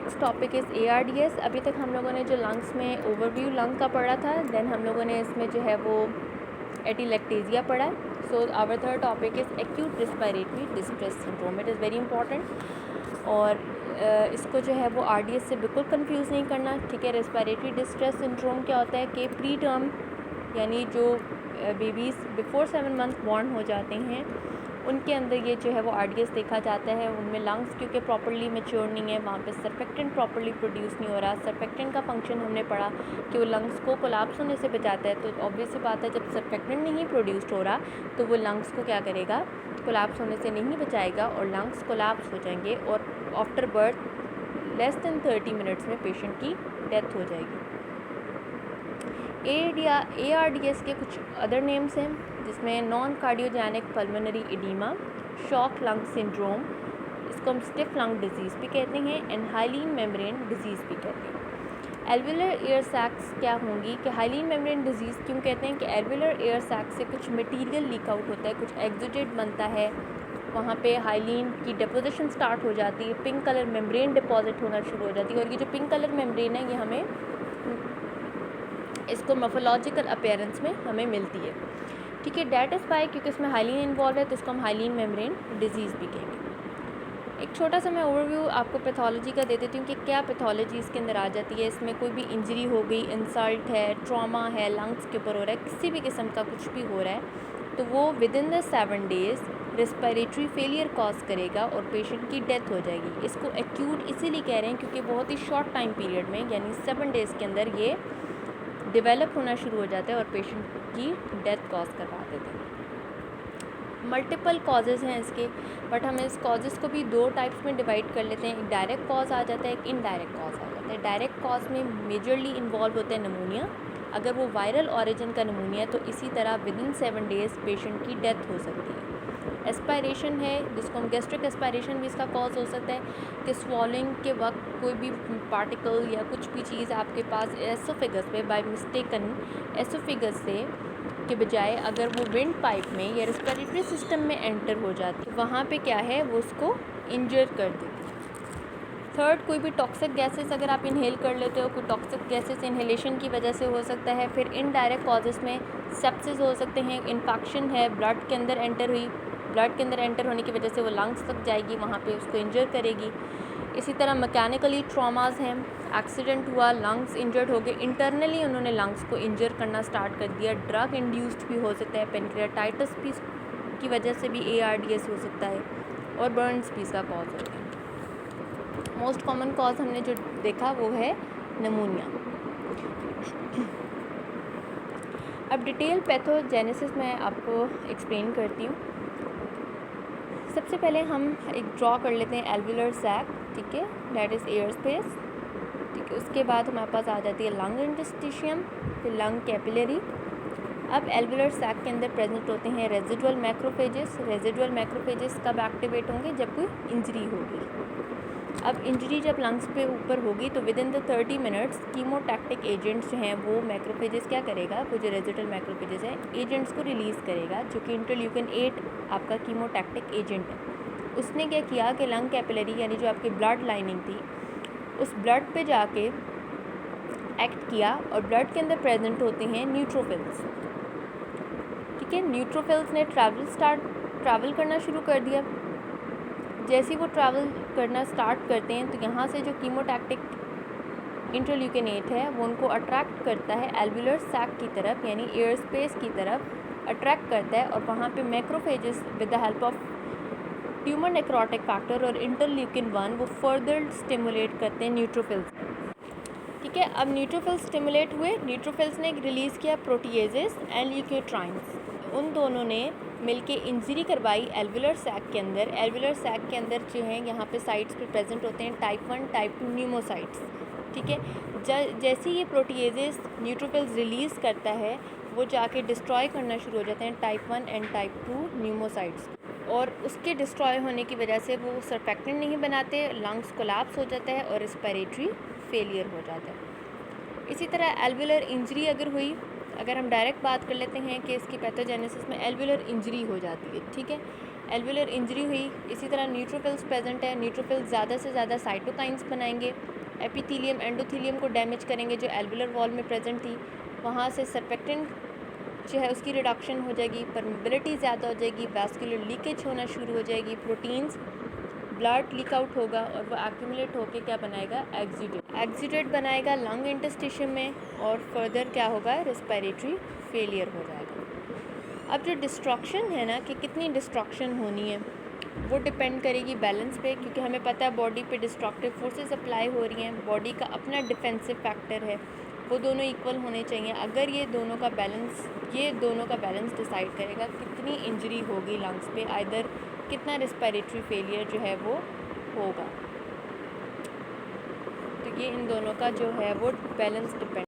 Next topic is ARDS। अभी तक हम लोगों ने जो लंग्स में ओवरव्यू लंग का पढ़ा था, देन हम लोगों ने इसमें जो है वो एटिलेक्टेजिया पढ़ा है। So our third topic is acute respiratory distress syndrome. It is very important और इसको जो है वो RDS से बिल्कुल कंफ्यूज नहीं करना, ठीक है। रेस्पिरेटरी डिस्ट्रेस सिंड्रोम क्या होता है कि प्री टर्म यानी जो बेबीज़ बिफोर 7 मंथ बॉर्न हो जाते हैं उनके अंदर ये जो है वो RDS देखा जाता है। उनमें लंग्स क्योंकि प्रॉपर्ली मैच्योर नहीं है, वहाँ पे सरफेक्टेंट प्रॉपर्ली प्रोड्यूस नहीं हो रहा। सरफेक्टेंट का फंक्शन हमने पढ़ा कि वो लंग्स को कोलैप्स होने से बचाता है। तो ऑब्वियस सी बात है, जब सरफेक्टेंट नहीं प्रोड्यूस्ड हो रहा तो वो लंग्स को क्या करेगा, कोलैप्स होने से नहीं बचाएगा और लंग्स कोलैप्स हो जाएंगे और after birth less than 30 minutes में पेशेंट की डेथ हो जाएगी। ARDS के कुछ अदर नेम्स हैं जिसमें non cardiogenic pulmonary oedema, shock lung syndrome, इसको हम स्टिफ लंग डिजीज़ भी कहते हैं, एंड हाइलीन मेम्ब्रेन डिजीज़ भी कहते हैं। एल्वुलर एयर सैक्स क्या होंगी कि हाइलीन मेम्ब्रेन डिजीज़ क्यों कहते हैं कि एल्वुलर एयर सैक्स से कुछ मटेरियल लीक आउट होता है, कुछ एक्सुडेट बनता है, वहाँ पे हाइलीन की डिपोजिशन स्टार्ट हो जाती है, पिंक कलर मेम्ब्रेन डिपॉजिट होना शुरू हो जाती है। और ये जो पिंक कलर मेम्ब्रेन है ये हमें इसको मोर्फोलॉजिकल अपीयरेंस में हमें मिलती है, ठीक है। डैट इज़ बाय क्योंकि इसमें हाइलीन इन्वॉल्व है तो इसको हम हाइलीन मेम्ब्रेन डिजीज़ भी कहेंगे। एक छोटा सा मैं ओवरव्यू आपको पैथोलॉजी का दे देती हूँ कि क्या पैथोलॉजी इसके अंदर आ जाती है। इसमें कोई भी इंजरी हो गई, इंसल्ट है, ट्रॉमा है, लंग्स के ऊपर हो रहा है, किसी भी किस्म का कुछ भी हो रहा है तो वो with in the 7 days respiratory failure cause करेगा और पेशेंट की डेथ हो जाएगी। इसको एक्यूट इसीलिए कह रहे हैं क्योंकि बहुत ही शॉर्ट टाइम पीरियड में यानी 7 डेज़ के अंदर ये डेवलप होना शुरू हो जाता है और पेशेंट की डेथ कॉज करवा देते हैं। मल्टीपल कॉजेज़ हैं इसके, बट हम इस कॉजेज़ को भी 2 टाइप्स में डिवाइड कर लेते हैं। एक डायरेक्ट कॉज आ जाता है, एक इनडायरेक्ट कॉज आ जाता है। डायरेक्ट कॉज में मेजरली इन्वॉल्व होता है निमोनिया। अगर वो वायरल ऑरिजिन का निमोनिया है तो इसी तरह विद इन 7 डेज़ पेशेंट की डेथ हो सकती है। एस्पायरेशन है जिसको हम गैस्ट्रिक एस्पायरेशन भी इसका कॉज हो सकता है कि स्वॉलिंग के वक्त कोई भी पार्टिकल या कुछ भी चीज़ आपके पास एसोफेगस पे बाय मिस्टेकन एसोफेगस से के बजाय अगर वो विंड पाइप में या रेस्पिरेटरी सिस्टम में एंटर हो जाती है वहाँ पे क्या है वो उसको इंजर कर देती है। थर्ड, कोई भी टॉक्सिक गैसेस अगर आप इनहेल कर लेते हो, कोई टॉक्सिक गैसेस इनहेलेशन की वजह से हो सकता है। फिर इनडायरेक्ट कॉजेज़ में सेप्सिस हो सकते हैं, इन्फेक्शन है, ब्लड के अंदर एंटर हुई, ब्लड के अंदर एंटर होने की वजह से वो लंग्स तक जाएगी, वहाँ पे उसको इंजर करेगी। इसी तरह मैकेनिकली ट्रॉमास हैं, एक्सीडेंट हुआ, लंग्स इंजर्ड हो गए, इंटरनली उन्होंने लंग्स को इंजर करना स्टार्ट कर दिया। ड्रग इंड्यूस्ड भी हो सकता है, पेनक्रियाटाइटिस भी की वजह से भी ARDS हो सकता है और बर्न्स भी इसका कॉज होता है। मोस्ट कॉमन कॉज हमने जो देखा वो है निमोनिया। अब डिटेल पैथोजेनेसिस मैं आपको एक्सप्लेन करती हूँ। सबसे पहले हम एक ड्रॉ कर लेते हैं एल्वुलर सैक, ठीक है, दैट इज़ एयर स्पेस, ठीक है। उसके बाद हमारे पास आ जाती है लंग इंटरस्टिशियम, फिर लंग कैपिलरी। अब एल्वुलर सैक के अंदर प्रेजेंट होते हैं रेजिडुअल मैक्रोफेजेस। रेजिडुअल मैक्रोफेजेस कब एक्टिवेट होंगे, जब कोई इंजरी होगी। अब इंजरी जब लंग्स पे ऊपर होगी तो within the 30 minutes chemotactic agents जो हैं वो मैक्रोफेजेस क्या करेगा, वो जो रेजिडुअल मैक्रोफेजेस हैं एजेंट्स को रिलीज़ करेगा, जो कि इंटरल्यूकिन 8 आपका कीमोटैक्टिक एजेंट है। उसने क्या किया कि लंग कैपिलरी यानी जो आपकी ब्लड लाइनिंग थी उस ब्लड पे जाके एक्ट किया और ब्लड के अंदर प्रेजेंट होते हैं न्यूट्रोफिल्स, ठीक है। न्यूट्रोफिल्स ने ट्रैवल करना शुरू कर दिया। जैसे ही वो ट्रैवल करना स्टार्ट करते हैं तो यहाँ से जो कीमोटैक्टिक इंटरल्यूकिन 8 है वो उनको अट्रैक्ट करता है एल्वुलर सैक की तरफ यानी एयर स्पेस की तरफ अट्रैक्ट करता है और वहाँ पे macrophages with the help of tumour necrotic factor और इंटरल्यूकिन 1 वो फर्दर स्टिमुलेट करते हैं न्यूट्रोफिल्स, ठीक है। अब न्यूट्रोफिल्स स्टिमुलेट हुए, न्यूट्रोफिल्स ने रिलीज़ किया प्रोटीएजेस एंड ल्यूकोट्राइन्स। उन दोनों ने मिलके इंजरी करवाई एल्वुलर सैक के अंदर। एल्वुलर सैक के अंदर जो है यहाँ पे साइट्स पे प्रेजेंट होते हैं टाइप 1 टाइप 2 न्यूमोसाइट्स, ठीक है। जैसे ये प्रोटीएजेस न्यूट्रोफिल्स रिलीज़ करता है वो जाके डिस्ट्रॉय करना शुरू हो जाते हैं टाइप 1 एंड टाइप 2 न्यूमोसाइट्स और उसके डिस्ट्रॉय होने की वजह से वो सरफेक्टेंट नहीं बनाते, लंग्स कोलैप्स हो जाता है और रेस्पिरेटरी फेलियर हो जाता है। इसी तरह एल्वुलर इंजरी अगर हुई, अगर हम डायरेक्ट बात कर लेते हैं कि इसकी पैथोजेनेसिस में एल्वुलर इंजरी हो जाती है, ठीक है। एल्वुलर इंजरी हुई, इसी तरह न्यूट्रोफिल्स प्रेजेंट है, न्यूट्रोफिल्स ज़्यादा से ज़्यादा साइटोकाइंस बनाएंगे, एपिथेलियम एंडोथेलियम को डैमेज करेंगे जो एल्वुलर वॉल में प्रेजेंट थी, वहाँ से सर्फेक्टेंट जो है उसकी रिडक्शन हो जाएगी, परमेबिलिटी ज़्यादा हो जाएगी, वैस्कुलर लीकेज होना शुरू हो जाएगी, प्रोटीन्स ब्लड लीक आउट होगा और वो एक्यूमुलेट होकर क्या बनाएगा, एक्सीडेट बनाएगा लंग इंटस्टिशियम में, और फर्दर क्या होगा, रेस्पिरेटरी फेलियर हो जाएगा। अब जो डिस्ट्रक्शन है ना, कि कितनी डिस्ट्रक्शन होनी है वो डिपेंड करेगी बैलेंस पे, क्योंकि हमें पता है बॉडी पे डिस्ट्रक्टिव फोर्सेस अप्लाई हो रही हैं, बॉडी का अपना डिफेंसिव फैक्टर है, वो दोनों इक्वल होने चाहिए। अगर ये दोनों का बैलेंस डिसाइड करेगा कितनी इंजरी होगी लंग्स पे, आइदर कितना रेस्पिरेटरी फेलियर जो है वो होगा। तो ये इन दोनों का जो है वो बैलेंस डिपेंड